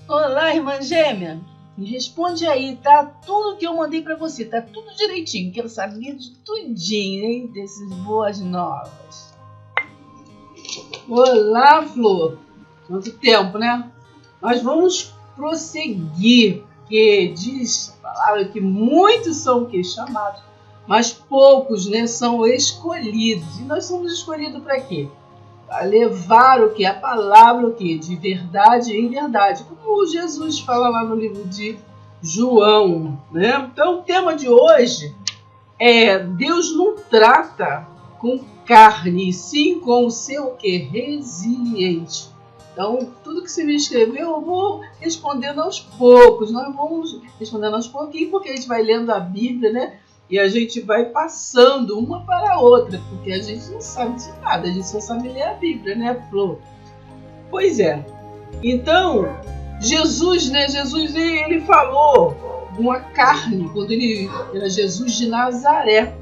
Olá, irmã gêmea. Me responde aí, tá tudo que eu mandei pra você, tá tudo direitinho. Quero saber de tudinho, hein, desses boas novas. Olá, Flor. Quanto tempo, né? Mas vamos prosseguir, porque diz a palavra que muitos são o quê? Chamados, mas poucos, né, são escolhidos. E nós somos escolhidos para quê? A levar o que? A palavra o que? De verdade em verdade. Como Jesus fala lá no livro de João. Né? Então o tema de hoje é Deus não trata com carne, sim com o seu que? Resiliente. Então, tudo que você me escreveu, eu vou respondendo aos poucos. Nós vamos respondendo aos pouquinhos, porque a gente vai lendo a Bíblia, né? E a gente vai passando uma para a outra, porque a gente não sabe de nada, a gente só sabe ler a Bíblia, né, Flor? Pois é. Então, Jesus, né? Jesus, ele falou de uma carne, quando ele era Jesus de Nazaré,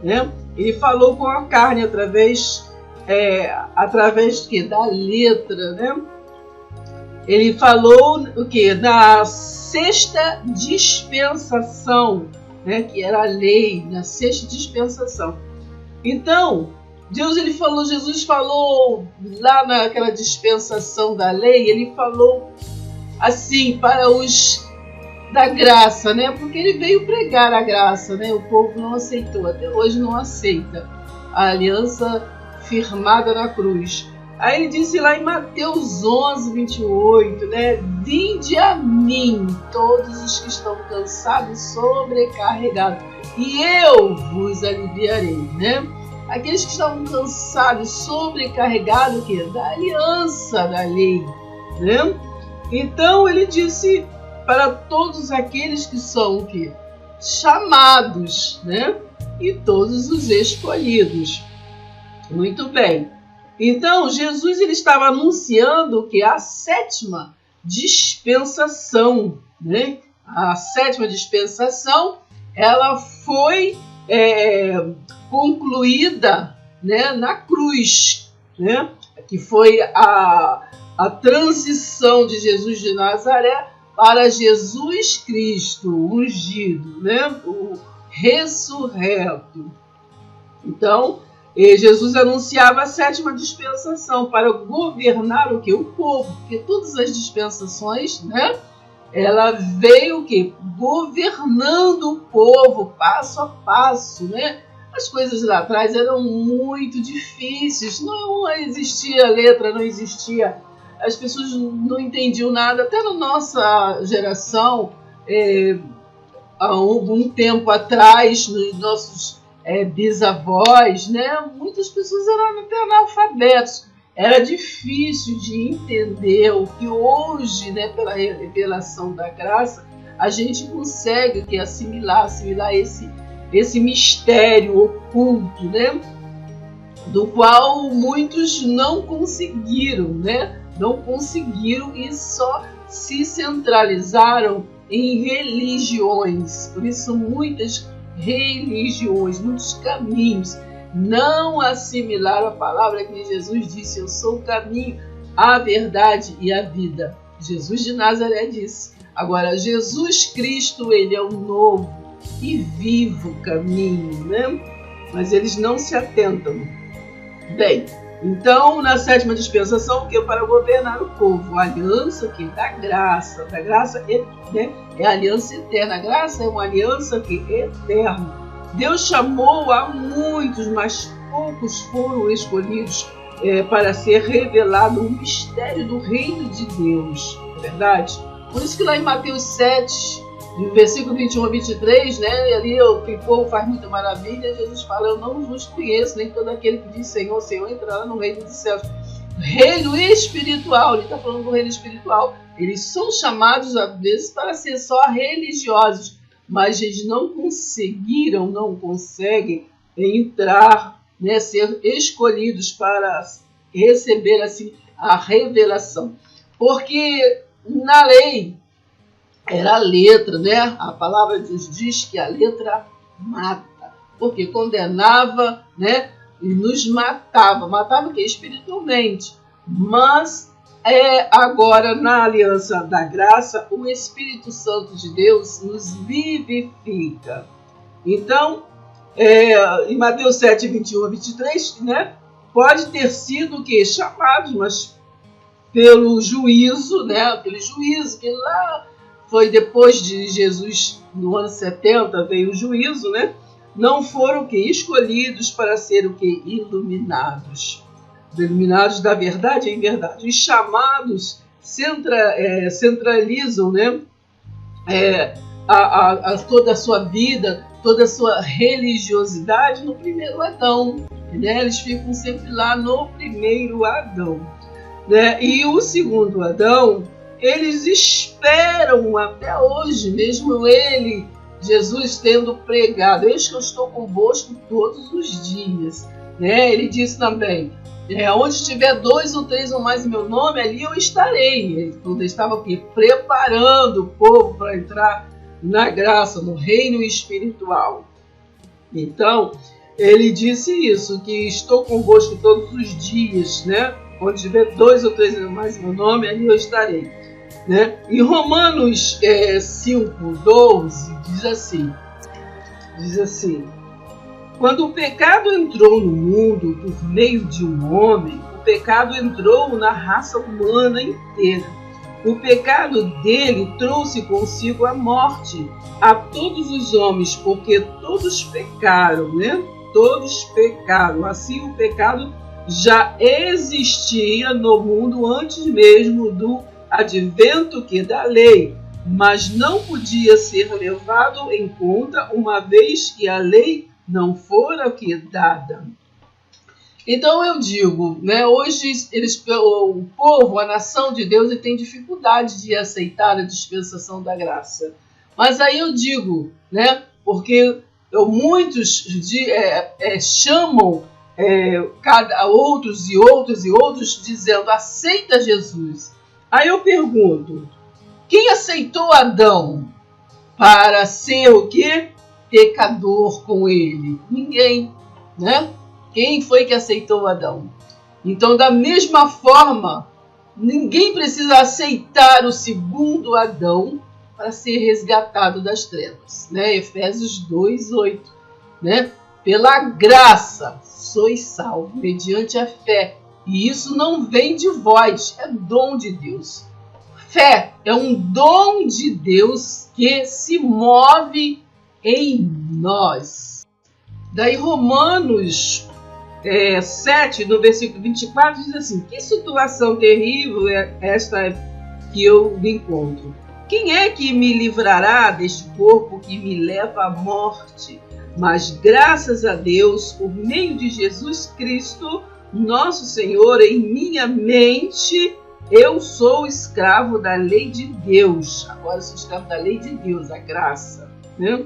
né? Ele falou com a carne através do que? Da letra, né? Ele falou o que? Da sexta dispensação, né? Que era a lei, na sexta dispensação. Então, Jesus falou lá naquela dispensação da lei, ele falou assim para os da graça, né? Porque ele veio pregar a graça, né? O povo não aceitou, até hoje não aceita a aliança firmada na cruz. Aí ele disse lá em Mateus 11, 28, né? Vinde a mim, todos os que estão cansados e sobrecarregados, e eu vos aliviarei, né? Aqueles que estavam cansados, sobrecarregados, o quê? Da aliança da lei, né? Então ele disse para todos aqueles que são o quê? Chamados, né? E todos os escolhidos. Muito bem. Então, Jesus ele estava anunciando que a sétima dispensação, né? A sétima dispensação, ela foi concluída, né, na cruz, né? Que foi a transição de Jesus de Nazaré para Jesus Cristo, ungido, né? O ressurreto. Então, Jesus anunciava a sétima dispensação para governar o quê? O povo, porque todas as dispensações, né? Ela veio o quê? Governando o povo, passo a passo, né? As coisas lá atrás eram muito difíceis, não existia letra, não existia, as pessoas não entendiam nada, até na nossa geração, há algum tempo atrás, nos nossos bisavós, né? Muitas pessoas eram até analfabetos. Era difícil de entender o que hoje, né, pela revelação da graça, a gente consegue assimilar esse mistério oculto, né? Do qual muitos não conseguiram, né? Não conseguiram e só se centralizaram em religiões. Por isso, muitas religiões, muitos caminhos não assimilaram a palavra que Jesus disse: eu sou o caminho, a verdade e a vida. Jesus de Nazaré disse. Agora, Jesus Cristo, ele é o novo e vivo caminho, né? Mas eles não se atentam. Bem, então, na sétima dispensação, que é para governar o povo, a aliança que da graça né, é a aliança eterna. A graça é uma aliança que é eterna. Deus chamou a muitos, mas poucos foram escolhidos para ser revelado o mistério do reino de Deus, não é verdade? Por isso que lá em Mateus 7, no versículo 21 a 23, né, e ali o povo faz muita maravilha, Jesus fala: eu não vos conheço, nem todo aquele que diz Senhor, Senhor, entrará no reino dos céus. Reino espiritual, ele está falando do reino espiritual. Eles são chamados, às vezes, para ser só religiosos, mas eles não conseguem entrar, né, ser escolhidos para receber assim a revelação. Porque na lei era a letra, né? A palavra de Deus diz que a letra mata, porque condenava, né? E nos matava o que? Espiritualmente. Mas agora na aliança da graça, o Espírito Santo de Deus nos vivifica. Então, em Mateus 7, 21 a 23, né, pode ter sido o quê? Chamados, mas pelo juízo, né, aquele juízo que lá foi depois de Jesus, no ano 70, veio o juízo, né, não foram o quê? Escolhidos para ser o quê? Iluminados. Iluminados da verdade em verdade. Os chamados centralizam, né, toda a sua vida, toda a sua religiosidade no primeiro Adão. Né? Eles ficam sempre lá no primeiro Adão. Né? E o segundo Adão, eles esperam até hoje, mesmo ele, Jesus, tendo pregado: eis que eu estou convosco todos os dias. Né? Ele disse também: onde estiver 2 ou 3 ou mais em meu nome, ali eu estarei. Ele estava aqui preparando o povo para entrar na graça, no reino espiritual. Então, ele disse isso, que estou convosco todos os dias, né? Onde tiver 2 ou 3 ou mais em meu nome, ali eu estarei. Né? Em Romanos 5:12 diz assim: quando o pecado entrou no mundo por meio de um homem, o pecado entrou na raça humana inteira. O pecado dele trouxe consigo a morte a todos os homens, porque todos pecaram, né? Todos pecaram. Assim, o pecado já existia no mundo antes mesmo do advento da lei, mas não podia ser levado em conta, uma vez que a lei não fora dada. Então eu digo, né, hoje o povo, a nação de Deus, ele tem dificuldade de aceitar a dispensação da graça. Mas aí eu digo, né, porque muitos chamam outros e outros, dizendo: aceita Jesus. Aí eu pergunto: quem aceitou Adão para ser o quê? Pecador com ele? Ninguém, né? Quem foi que aceitou Adão? Então, da mesma forma, ninguém precisa aceitar o segundo Adão para ser resgatado das trevas, né? Efésios 2:8, né? Pela graça sois salvos mediante a fé, e isso não vem de vós, é dom de Deus. Fé é um dom de Deus que se move em nós. Daí Romanos 7, no versículo 24, diz assim: que situação terrível é esta que eu me encontro? Quem é que me livrará deste corpo que me leva à morte? Mas graças a Deus, por meio de Jesus Cristo, nosso Senhor, em minha mente, eu sou escravo da lei de Deus. Agora sou escravo da lei de Deus, a graça, né?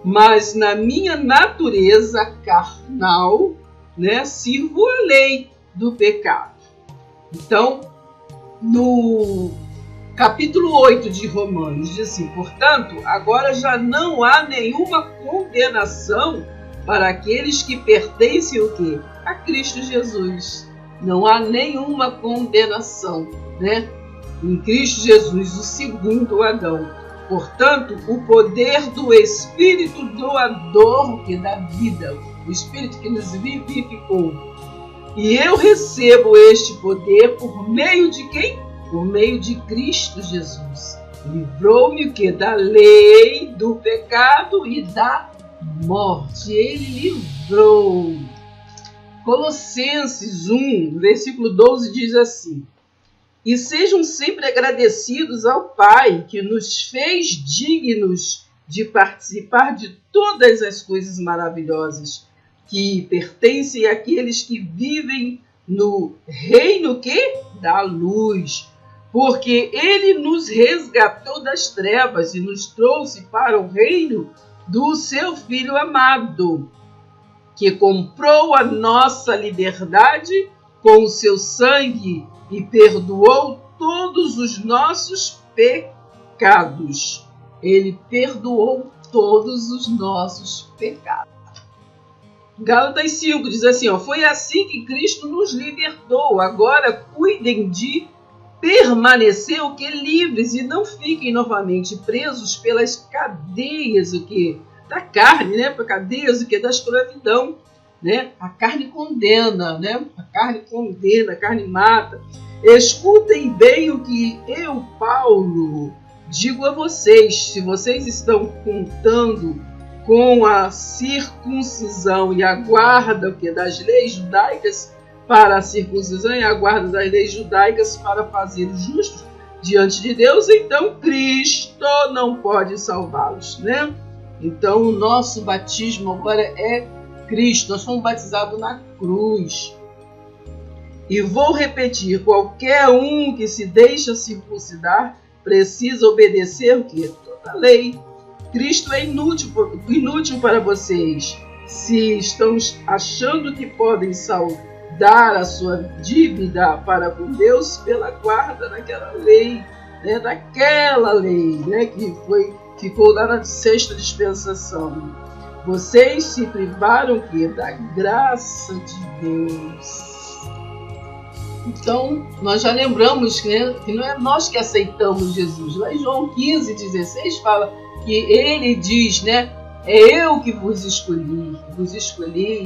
Mas na minha natureza carnal, né, sirvo a lei do pecado. Então, no capítulo 8 de Romanos, diz assim: portanto, agora já não há nenhuma condenação para aqueles que pertencem o quê? A Cristo Jesus. Não há nenhuma condenação, né? Em Cristo Jesus, o segundo Adão. Portanto, o poder do Espírito doador que dá vida, o Espírito que nos vivificou. E eu recebo este poder por meio de quem? Por meio de Cristo Jesus. Livrou-me o quê? Da lei, do pecado e da morte. Ele livrou. Colossenses 1, versículo 12 diz assim: e sejam sempre agradecidos ao Pai, que nos fez dignos de participar de todas as coisas maravilhosas que pertencem àqueles que vivem no reino da luz. Porque Ele nos resgatou das trevas e nos trouxe para o reino do seu Filho amado, que comprou a nossa liberdade com o seu sangue e perdoou todos os nossos pecados. Ele perdoou todos os nossos pecados. Gálatas 5 diz assim: foi assim que Cristo nos libertou. Agora cuidem de permanecer o que livres e não fiquem novamente presos pelas cadeias da carne, né? Por cadeias da escravidão, né? A carne condena, né? A carne condena, a carne mata. Escutem bem o que eu, Paulo, digo a vocês. Se vocês estão contando com a circuncisão e a guarda das leis judaicas para a circuncisão e a guarda das leis judaicas para fazer o justo diante de Deus, então Cristo não pode salvá-los, né? Então o nosso batismo agora é Cristo, nós fomos batizados na cruz. E vou repetir, qualquer um que se deixa circuncidar precisa obedecer o quê? Toda a lei. Cristo é inútil para vocês. Se estão achando que podem saldar a sua dívida para com Deus pela guarda daquela lei, né? Daquela lei, né? Que ficou lá na sexta dispensação. Vocês se privaram da graça de Deus. Então, nós já lembramos, né, que não é nós que aceitamos Jesus. Lá em João 15:16 fala que ele diz, né, é eu que vos escolhi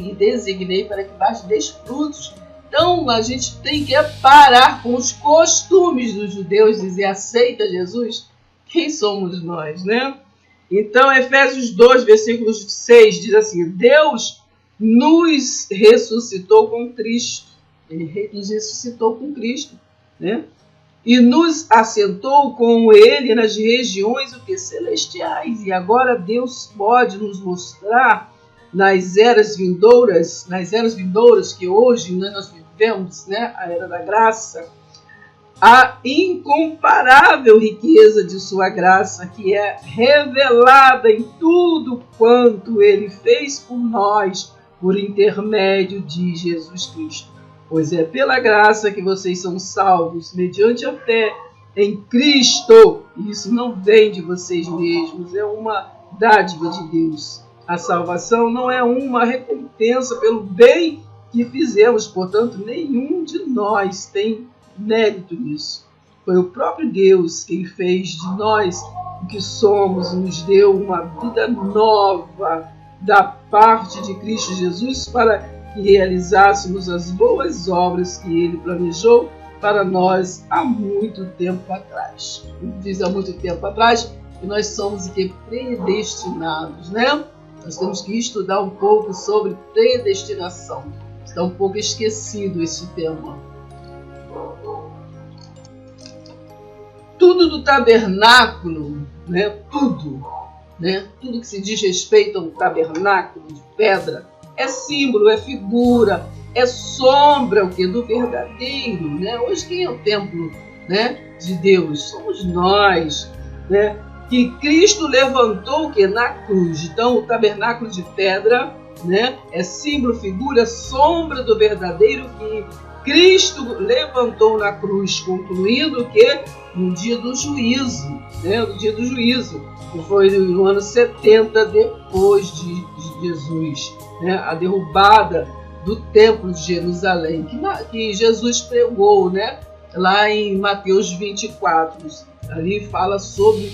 e designei para que vós deis frutos. Então, a gente tem que parar com os costumes dos judeus, dizer aceita Jesus. Quem somos nós, né? Então, Efésios 2, versículo 6 diz assim: Deus nos ressuscitou com Cristo. Ele nos ressuscitou com Cristo, né? E nos assentou com Ele nas regiões celestiais. E agora Deus pode nos mostrar nas eras vindouras que hoje, né, nós vivemos, né, a era da graça, a incomparável riqueza de sua graça, que é revelada em tudo quanto Ele fez por nós, por intermédio de Jesus Cristo. Pois é pela graça que vocês são salvos, mediante a fé em Cristo. Isso não vem de vocês mesmos, é uma dádiva de Deus. A salvação não é uma recompensa pelo bem que fizemos, portanto, nenhum de nós tem mérito nisso. Foi o próprio Deus quem fez de nós o que somos, nos deu uma vida nova da parte de Cristo Jesus para que realizássemos as boas obras que Ele planejou para nós há muito tempo atrás. Diz há muito tempo atrás que nós somos predestinados, né? Nós temos que estudar um pouco sobre predestinação. Está um pouco esquecido esse tema. Tudo do tabernáculo, né? Tudo que se diz respeito a um tabernáculo de pedra, é símbolo, é figura, é sombra do verdadeiro, né? Hoje quem é o templo, né, de Deus? Somos nós, né? Que Cristo levantou na cruz. Então o tabernáculo de pedra, né, é símbolo, figura, sombra do verdadeiro que Cristo levantou na cruz, concluindo que no dia do juízo, né, no dia do juízo, que foi no ano 70 depois de Jesus, né, a derrubada do templo de Jerusalém, que Jesus pregou, né, lá em Mateus 24. Ali fala sobre,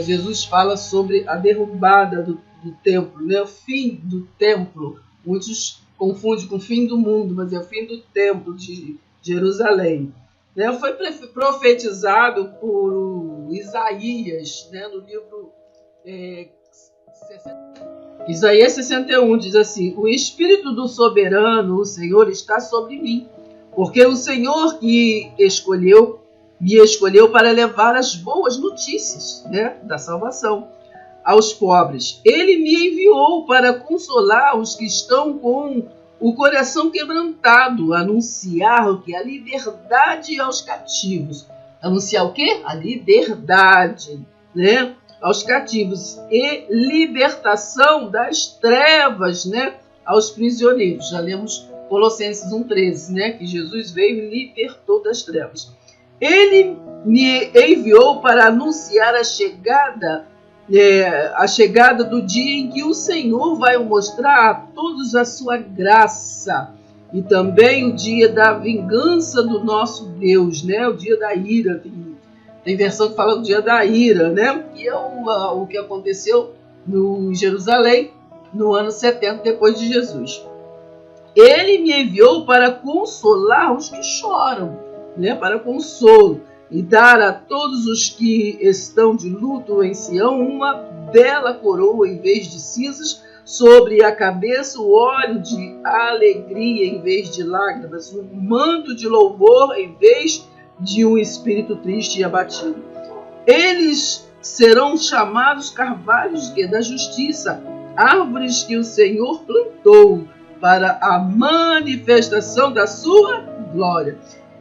Jesus fala sobre a derrubada do templo, né, o fim do templo. Muitos confundem com o fim do mundo, mas é o fim do templo de Jerusalém. Né, foi profetizado por Isaías, né, no livro Isaías 61 diz assim: o Espírito do Soberano, o Senhor, está sobre mim, porque o Senhor me escolheu para levar as boas notícias, né, da salvação aos pobres. Ele me enviou para consolar os que estão com o coração quebrantado, anunciar o que? A liberdade aos cativos. Anunciar o quê? A liberdade, né, aos cativos e libertação das trevas, né, aos prisioneiros. Já lemos Colossenses 1,13, né, que Jesus veio e libertou das trevas. Ele me enviou para anunciar a chegada do dia em que o Senhor vai mostrar a todos a sua graça, e também o dia da vingança do nosso Deus, né? O dia da ira. Tem versão que fala do dia da ira, né? Que é o que aconteceu em Jerusalém no ano 70 depois de Jesus. Ele me enviou para consolar os que choram, né? Para consolo, e dar a todos os que estão de luto em Sião uma bela coroa em vez de cinzas, sobre a cabeça o óleo de alegria em vez de lágrimas, um manto de louvor em vez de um espírito triste e abatido. Eles serão chamados carvalhos da justiça, árvores que o Senhor plantou para a manifestação da sua glória.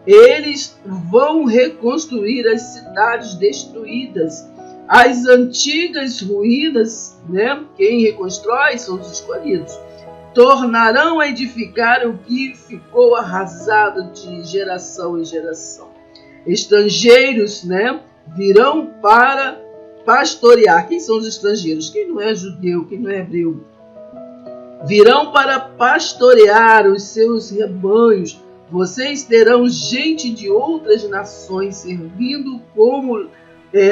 Eles vão reconstruir as cidades destruídas, as antigas ruínas, né? Quem reconstrói são os escolhidos. Tornarão a edificar o que ficou arrasado de geração em geração. Estrangeiros, né? Virão para pastorear. Quem são os estrangeiros? Quem não é judeu, quem não é hebreu? Virão para pastorear os seus rebanhos. Vocês terão gente de outras nações servindo como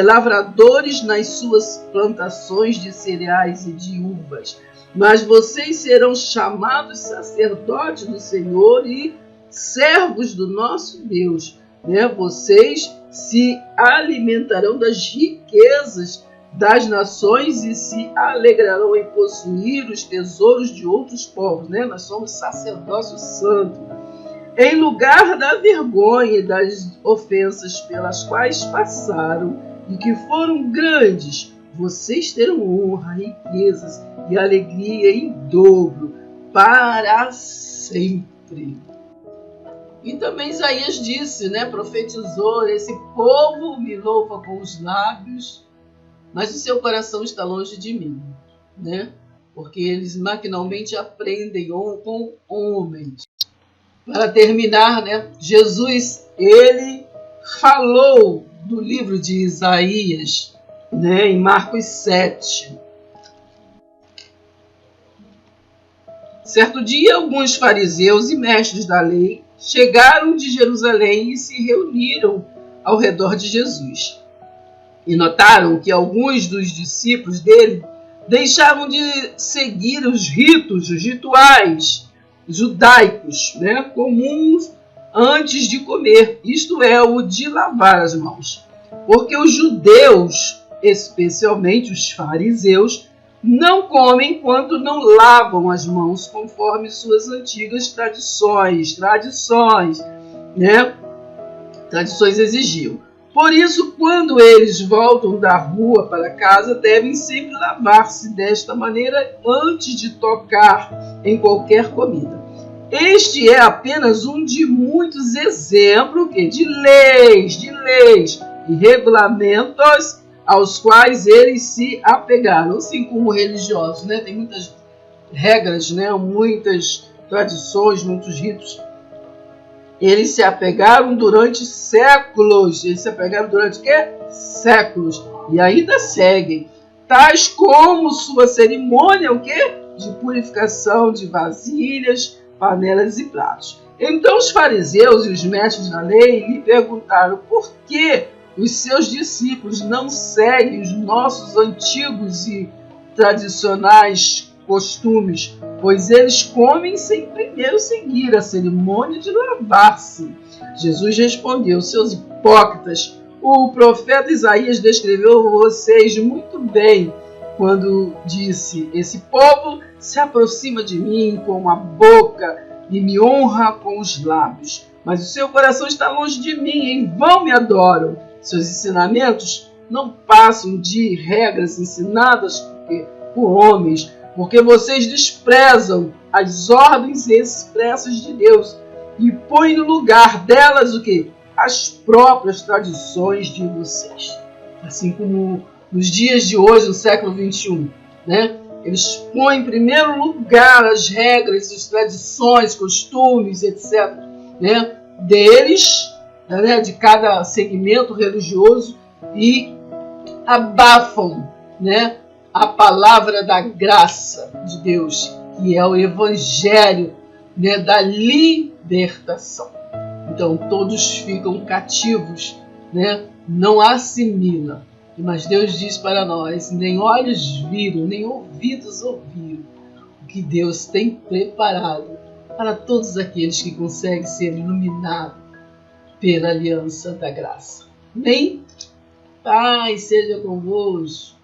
lavradores nas suas plantações de cereais e de uvas. Mas vocês serão chamados sacerdotes do Senhor e servos do nosso Deus, né? Vocês se alimentarão das riquezas das nações e se alegrarão em possuir os tesouros de outros povos, né? Nós somos sacerdócio santo. Em lugar da vergonha e das ofensas pelas quais passaram e que foram grandes, vocês terão honra, riquezas e alegria em dobro para sempre. E também Isaías disse, né, profetizou: esse povo me louva com os lábios, mas o seu coração está longe de mim, né? Porque eles maquinalmente aprendem com homens. Para terminar, né, Jesus, ele falou do livro de Isaías, né, em Marcos 7. Certo dia, alguns fariseus e mestres da lei chegaram de Jerusalém e se reuniram ao redor de Jesus. E notaram que alguns dos discípulos dele deixavam de seguir os ritos, os rituais judaicos, né, comuns antes de comer, isto é, o de lavar as mãos. Porque os judeus, especialmente os fariseus, não comem enquanto não lavam as mãos, conforme suas antigas tradições, né? Tradições exigiam. Por isso, quando eles voltam da rua para casa, devem sempre lavar-se desta maneira antes de tocar em qualquer comida. Este é apenas um de muitos exemplos de leis e regulamentos aos quais eles se apegaram, assim como religiosos, né? Tem muitas regras, né? Muitas tradições, muitos ritos. Eles se apegaram durante séculos. Eles se apegaram durante quê? Séculos. E ainda seguem. Tais como sua cerimônia, o quê? De purificação de vasilhas, panelas e pratos. Então os fariseus e os mestres da lei lhe perguntaram por que os seus discípulos não seguem os nossos antigos e tradicionais costumes, pois eles comem sem primeiro seguir a cerimônia de lavar-se. Jesus respondeu: seus hipócritas, o profeta Isaías descreveu vocês muito bem quando disse: esse povo se aproxima de mim com a boca e me honra com os lábios, mas o seu coração está longe de mim, em vão me adoram. Seus ensinamentos não passam de regras ensinadas por homens, porque vocês desprezam as ordens expressas de Deus e põem no lugar delas o quê? As próprias tradições de vocês. Assim como nos dias de hoje, no século XXI, né? Eles põem em primeiro lugar as regras, as tradições, costumes, etc., né? Deles, né? De cada segmento religioso, e abafam, né? A palavra da graça de Deus, que é o Evangelho, né, da libertação. Então todos ficam cativos, né, não assimilam. Mas Deus diz para nós: nem olhos viram, nem ouvidos ouviram o que Deus tem preparado para todos aqueles que conseguem ser iluminados pela aliança da graça. Amém? Paz seja convosco.